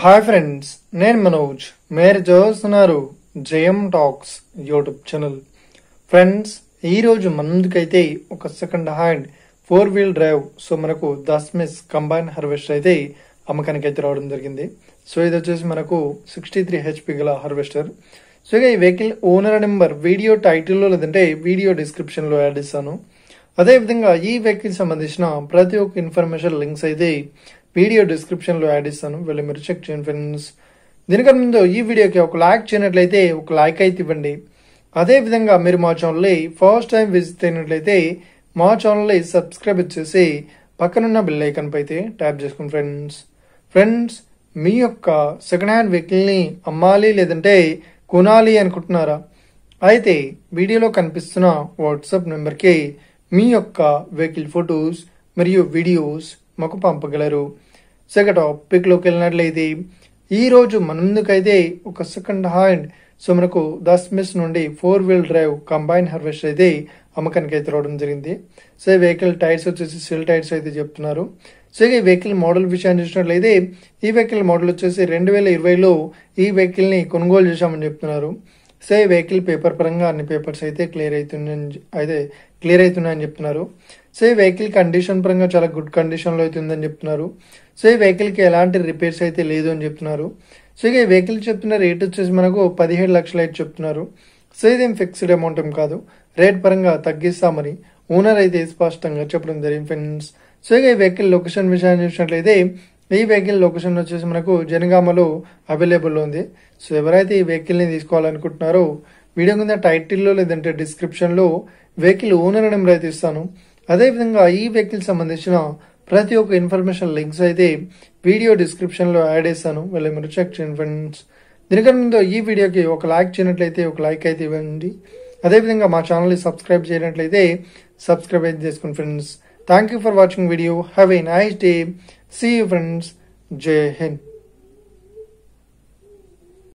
Hi friends, నేను మనోజ్. మీరు చూస్తున్నారు జయం టాక్స్ యూట్యూబ్ ఛానల్. ఫ్రెండ్స్, ఈరోజు మన ముందుకైతే ఒక సెకండ్ హ్యాండ్ 4-wheel డ్రైవ్ మనకు దస్మిస్ కంబైన్ హార్వెస్టర్ అయితే అమ్మకానికి అయితే రావడం జరిగింది. ఇది వచ్చేసి మనకు 63 HP గల హార్వెస్టర్. ఈ వెహికల్ ఓనర్ నెంబర్ వీడియో టైటిల్లో లేదంటే వీడియో డిస్క్రిప్షన్లో యాడ్ ఇస్తాను. అదేవిధంగా ఈ వెహికల్ సంబంధించిన ప్రతి ఒక్క ఇన్ఫర్మేషన్ లింక్స్ అయితే వీడియో డిస్క్రిప్షన్ లో యాడ్ ఇస్తాను, వెళ్ళి మీరు చెక్ చేయండి ఫ్రెండ్స్. దీనికన్నా ముందు ఈ వీడియోకి ఒక లైక్ చేయనట్లయితే ఒక లైక్ అయితే ఇవ్వండి. అదేవిధంగా మీరు మా ఛానల్ని ఫస్ట్ టైం విజిట్ అయినట్లయితే మా ఛానల్ని సబ్స్క్రైబ్ చేసి పక్కనున్న బెల్ ఐకాన్ పై అయితే ట్యాప్ చేసుకోండి ఫ్రెండ్స్. మీ యొక్క సెకండ్ హ్యాండ్ వెహికల్ని అమ్మాలి లేదంటే కొనాలి అనుకుంటున్నారా? అయితే వీడియోలో కనిపిస్తున్న వాట్సాప్ నెంబర్కి మీ యొక్క వెహికల్ ఫొటోస్ మరియు వీడియోస్ మాకు పంపగలరు. టాపిక్ లోకి వెళ్ళినట్లయితే ఈ రోజు మన ముందుకైతే ఒక సెకండ్ హ్యాండ్ మనకు దస్మిస్ నుండి 4-wheel డ్రైవ్ కంబైన్ హార్వెస్టర్ అయితే అమ్మకానికి అయితే రావడం జరిగింది. ఈ వెహికల్ టైర్స్ వచ్చేసి సెల్ టైర్స్ అయితే చెప్తున్నారు. ఈ వెహికల్ మోడల్ విషయాన్ని చూసినట్లయితే ఈ వెహికల్ మోడల్ వచ్చేసి 2020లో ఈ వెహికల్ ని కొనుగోలు చేశామని చెప్తున్నారు. ఈ వెహికల్ పేపర్ పరంగా అన్ని పేపర్స్ అయితే క్లియర్ అవుతున్నాయని చెప్తున్నారు. ఈ వెహికల్ కండిషన్ పరంగా చాలా గుడ్ కండిషన్ లో అయితే ఉందని చెప్తున్నారు. ఈ వెహికల్ కి ఎలాంటి రిపేర్స్ అయితే లేదు అని చెప్తున్నారు. ఈ వెహికల్ చెప్తున్న రేట్ వచ్చేసి మనకు 17 లక్షలు అయితే చెప్తున్నారు. ఇదేం ఫిక్స్డ్ అమౌంట్ ఏం కాదు, రేట్ పరంగా తగ్గిస్తామని ఓనర్ అయితే స్పష్టంగా చెప్పడం జరిగింది ఫ్రెండ్స్. ఈ వెహికల్ లొకేషన్ విషయాన్ని చూసినట్లయితే ఈ వెహికల్ లొకేషన్ వచ్చేసి మనకు జనగామలో అవైలబుల్ ఉంది. ఎవరైతే ఈ వెహికల్ ని తీసుకోవాలనుకుంటున్నారో వీడియో కింద టైటిల్లో లేదంటే డిస్క్రిప్షన్ లో వెహికల్ ఓనర్ నెంబర్ అయితే ఇస్తాను. అదేవిధంగా ఈ వెహికల్ సంబంధించిన ప్రతి ఒక్క ఇన్ఫర్మేషన్ లింక్స్ అయితే వీడియో డిస్క్రిప్షన్ లో యాడ్ చేస్తాను, వెళ్ళి మీరు చెక్ చేయండి ఫ్రెండ్స్. దీనికన్నా ముందు ఈ వీడియోకి ఒక లైక్ చేయనట్లయితే ఒక లైక్ అయితే ఇవ్వండి. అదేవిధంగా మా ఛానల్ని సబ్స్క్రైబ్ చేయనట్లయితే సబ్స్క్రైబ్ అయితే చేసుకోండి friends. Thank you for watching video. Have a nice day. See you friends. జై హింద్.